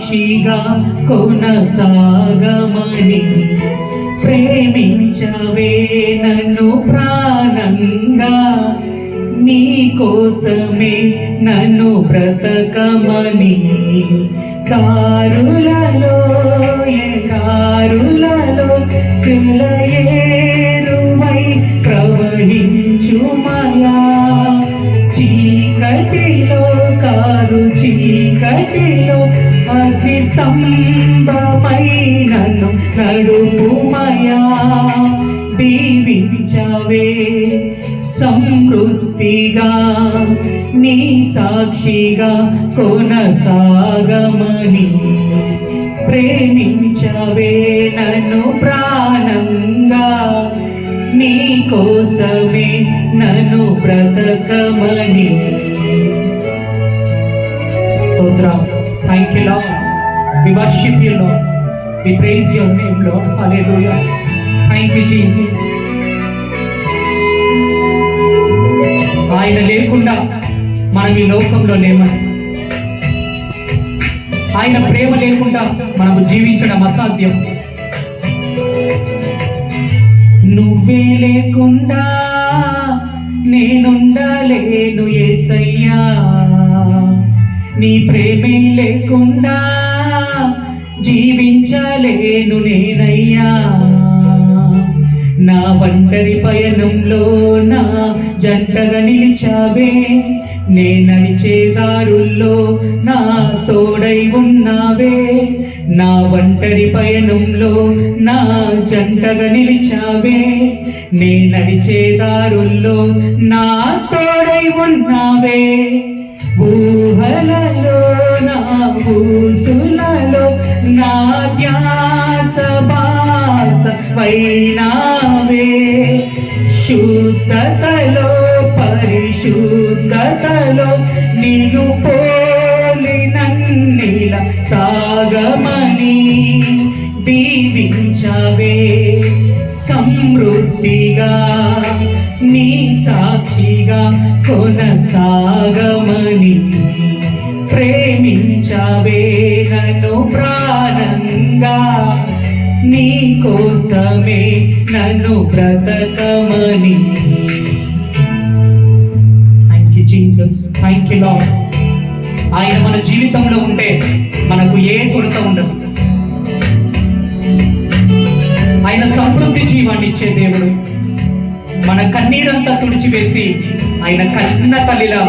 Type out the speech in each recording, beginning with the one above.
సాక్షిగా కొనసాగమని ప్రేమించవే నన్ను ప్రాణంగా, నీ కోసమే నన్ను బ్రతకమని. కారులలో ఎడారులలో సెలయేరువై ప్రవహించుమయా, చీకటిలో కారు చీకటిలో అగ్ని స్తంభమై నన్ను నడుపుమయా. దీవించవే సమృద్ధిగా నీ సాక్షిగా కొనసాగమని ప్రేమించవే నన్ను ప్రాణంగా, నీ కోసమే నన్ను బ్రతకమని. స్తోత్రం. Thank you Lord. We worship you Lord. We praise your name Lord. Hallelujah. Thank you Jesus. ఆయన లేకుండా మనం ఈ లోకంలో లేమని, ఆయన ప్రేమ లేకుండా మనము జీవించడం అసాధ్యం. నువ్వే లేకుండా నేనుండలేను యేసయ్యా, నీ ప్రేమే లేకుండా జీవించలేను నేనయ్యా. నా ఒంటరి పయనంలో నా జంటగా నిలిచావే, నే నడిచే దారుల్లో నా తోడై ఉన్నావే. నా ఒంటరి పయనంలో నా జంటగా నిలిచావే, నే నడిచే దారుల్లో నా తోడై ఉన్నావే. ఊహలలో నా ఊసులలో నా ధ్యాస బాస వైనావే. శుద్ధతలో పరిశుద్ధతలో నిన్ను పోలి నన్నిల సాగమని దీవించవే సమృద్ధిగా నీ సాక్షిగా కొనసాగమని ప్రేమించవే నన్ను ప్రాణంగా, నీ కోసమే నన్ను బ్రతకమని. Thank you Jesus. Thank you Lord. ఆయన మన జీవితంలో ఉంటే మనకు ఏ కొరత ఉండదు. ఆయన సమృద్ధి జీవాన్ని ఇచ్చే దేవుడు. మన కన్నీరంతా తుడిచివేసి ఆయన కన్న తల్లిలా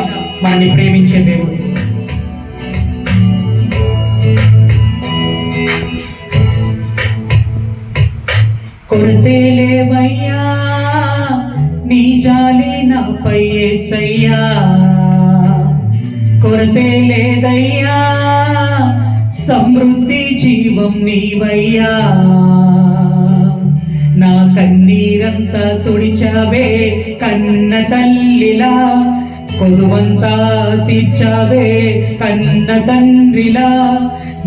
మనల్ని ప్రేమించే దేవుడు. కొరతే లేవయ్యా నీ జాలి నాపై యేసయ్యా, కొరతే లేదయ్యా సమృద్ధి జీవం నీవయ్యా. నా కన్నీరంతా తుడిచావే కన్న తల్లిలా, కొలువంతా తీర్చావే కన్న తండ్రిలా.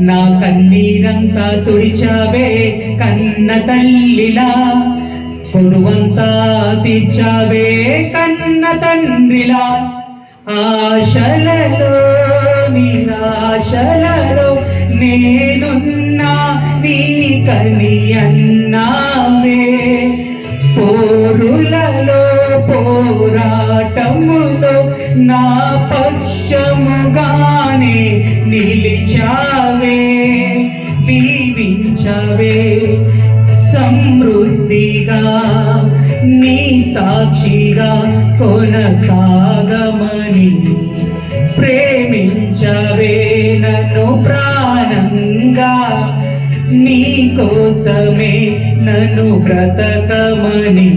నా కన్నీరంతా తుడిచావే కన్న తల్లిలా, కొలువంతా తీర్చావే కన్న తండ్రిలా. ఆశలలో నిరాశలలో నేనున్నా నీకని అన్నావే. పోరులలో పోరాటములో నా పక్షముగానే నిలిచావే. దీవించవే సమృద్ధిగా నీ సాక్షిగా కొనసాగమని ప్రేమించవే నన్ను ప్రాణంగా, నీ కోసమే నన్ను బ్రతకమని.